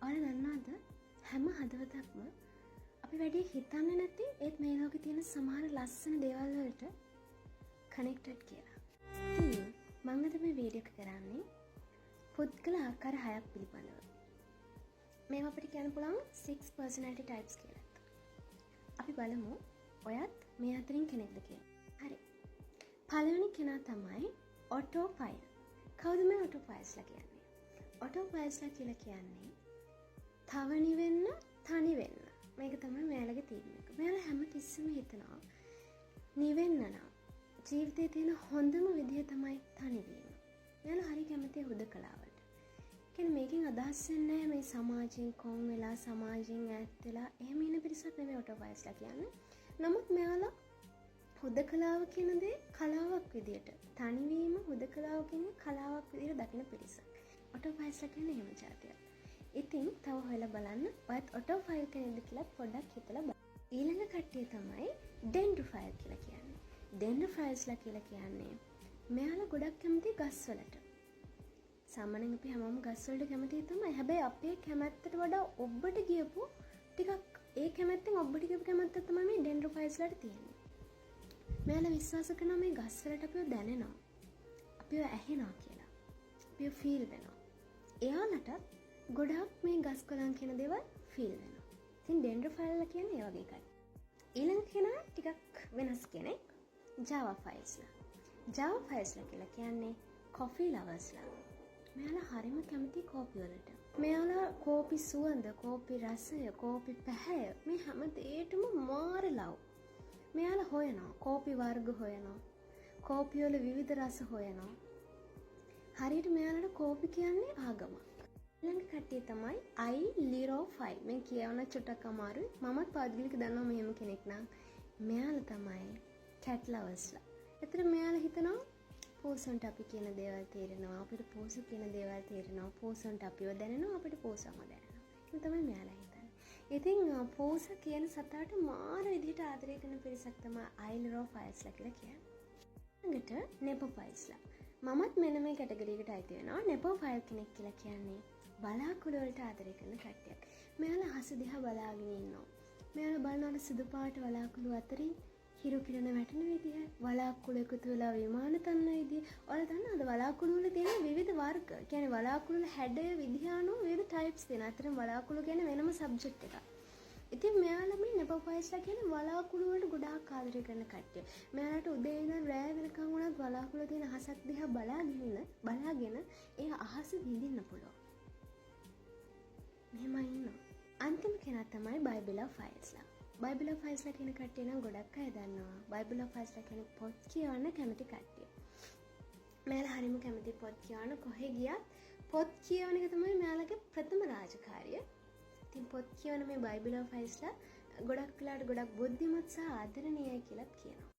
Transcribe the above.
ඔයාලා දන්නවද හැම හදවතක්ම අපි වැඩි හිතන්නේ නැති ඒත් මේ ලෝකේ තියෙන සමහර ලස්සන දේවල් වලට කනෙක්ටඩ් කියලා. මම අද මේ වීඩියෝ එක කරන්නේ පුද්ගල ආකාර 6ක් පිළිබඳව. මේවා අපිට කියන්න පුළුවන් 6 personality types කියලා. අපි බලමු ඔයත් මේ අතරින් කෙනෙක්ද කියලා. හරි. පළවෙනි කෙනා තමයි ඔටෝෆයිල්. කවුද මේ ඔටෝෆයිල්ස්ලා කියන්නේ? ඔටෝෆයිල්ස්ලා කියලා කියන්නේ තවනි වෙන්න, තනි වෙන්න. මේක තමයි මෙයාලගේ තීරණය. මෙයාලා හැම තිස්සෙම හිතනවා නිවෙන්න නම් ජීවිතේ තියෙන හොඳම විදිය තමයි තනි වීම. මෙයාලා හරි කැමති හුදකලාවට. කියන්නේ මේකෙන් අදහස් වෙන්නේ මේ සමාජයෙන් කොන් වෙලා සමාජයෙන් ඈත් වෙලා එහෙම ඉන්න පිරිසක් නෙමෙයි ඔටෝෆයිල්ස්ලා කියන්නේ. නමුත් මෙයාලා හුදකලාව කියන දේ කලාවක් විදියට තනිවීම හුදකලාව කියන්නේ කලාවක් විදියට දකින පිරිසක්. ඔටෝෆයිල්ස්ලා කියන්නේ එහෙම જાතියක්. ඉතින් තව හොයලා බලන්න ඔයත් ඔටෝෆයිල් කෙනෙක්ද කියලා පොඩ්ඩක් හිතලා බලන්න. ඊළඟ කට්ටිය තමයි ඩෙන්ඩ්‍රොෆයිල් කියලා කියන්නේ. ඩෙන්ඩ්‍රොෆයිල්ස්ලා කියලා කියන්නේ මෙයාලා ගොඩක් කැමති ගස්වලට. සාමාන්‍යයෙන් අපි හැමෝම ගස්වලට කැමති තමයි. හැබැයි අපේ කැමැත්තට වඩා ඔබට ගියපු ටිකක් ඒ කැමැත්තෙන් ඔබට ගියපු කැමැත්ත තමයි මේ ඩෙන්ඩ්‍රොෆයිල්ස්ලාට තියෙන්නේ. මෙයාලා විශ්වාස කරනවා මේ ගස්වලට අපිව දැනෙනවා. අපිව ඇහෙනවා කියලා. අපිව ෆීල් වෙනවා. එයාලටත් ගොඩක් මේ ගස් කොළන් කියන දේවල් ෆීල් වෙනවා. ඉතින් ඩෙන්ඩ්‍රොෆයිල්ලා කියන්නේ ඒ වගේ එකයි. ඊළඟ කෙනා ටිකක් වෙනස් කෙනෙක්. ජාවාෆයිල්ස්ලා. ජාවාෆයිල්ස්ලා කියලා කියන්නේ කොෆි ලවර්ස්ලා. මෙයාලා හරිම කැමති කෝපි වලට. මෙයාලා කෝපි සුවඳ, කෝපි රසය, කෝපි පැහැය මේ හැම දෙයකටම මාර ලව්. මෙයාලා හොයනවා කෝපි වර්ග හොයනවා. කෝපි වල විවිධ රස හොයනවා. හරියට මෙයාලට කෝපි කියන්නේ ආගමක්. ඊළඟ කට්ටිය තමයි අයිලිරෝෆයිල්. මේ කියවන චුට්ටක් අමාරුයි. මමත් පාඩලික දන්නවා මෙහෙම කෙනෙක් නම්. මෙයාලා තමයි කැට් ලවර්ස්ලා. ඒතර මෙයාලා හිතනවා පෝසන්ට අපි කියන දේවල් තේරෙනවා. අපිට පෝස කියන දේවල් තේරෙනවා. පෝසන්ට අපිව දැනෙනවා. අපිට පෝසම දැනෙනවා. ඒක තමයි මෙයාලා හිතන්නේ. ඉතින් පෝස කියන සතාට මාර විදිහට ආදරය කරන පිරිසක් තමයි අයිලිරෝෆයිල්ස්ලා කියලා කියන්නේ. ඊළඟට නෙපෝෆයිල්ස්ලා. මමත් මෙන්න මේ කැටගරි එකට අයිති වෙනවා. නෙපෝෆයිල් කෙනෙක් කියලා කියන්නේ බලාකුළු වලට ආදරය කරන කට්ටියක්. මෙයාලා හස දිහා බලාගෙන ඉන්නවා. මෙයාලා බලනකොට සුදු පාට වලාකුළු අතරින් හිරු කිරණ වැටෙන විදිහ, වලාකුළු එකතු වෙලා විමාන තන්න විදිහ. ඔයාලා දන්නවද වලාකුළු වල තියෙන විවිධ වර්ග? කියන්නේ වලාකුළු වල හැඩය විදිහ අනුව විවිධ ටයිප්ස් තියෙනවා. අතරම වලාකුළු කියන්නේ වෙනම සබ්ජෙක්ට් එකක්. ඉතින් මෙයාලා මේ නෙපෝෆයිල්ස්ලා කියන්නේ වලාකුළු වලට ගොඩාක් ආදරය කරන කට්ටිය. මෙයාලට උදේ ඉඳන් රෑ වෙනකන් වුණත් වලාකුළු තියෙන අහසක් දිහා බලාගෙන ඒ අහස විඳින්න පුළුවන්. මෙහෙමයි ඉන්නවා. අන්තිම කෙනා තමයි බයිබිලෝෆයිල්ස්ලා. බයිබිලෝෆයිල්ස්ලා කියන කට්ටිය නම් ගොඩක් අය දන්නවා. බයිබිලෝෆයිල්ස්ලා කියන්නේ පොත් කියවන්න කැමති කට්ටිය. මෙයාලා හරිම කැමති පොත් කියවන්න කොහෙ ගියත් පොත් කියවන එක තමයි මෙයාලගේ ප්‍රථම රාජකාරිය. ඉතින් පොත් කියවන මේ බයිබිලෝෆයිල්ස්ලා ගොඩක් වෙලාවට ගොඩක් බුද්ධිමත් සහ ආදරණීයයි කියලාත් කියනවා.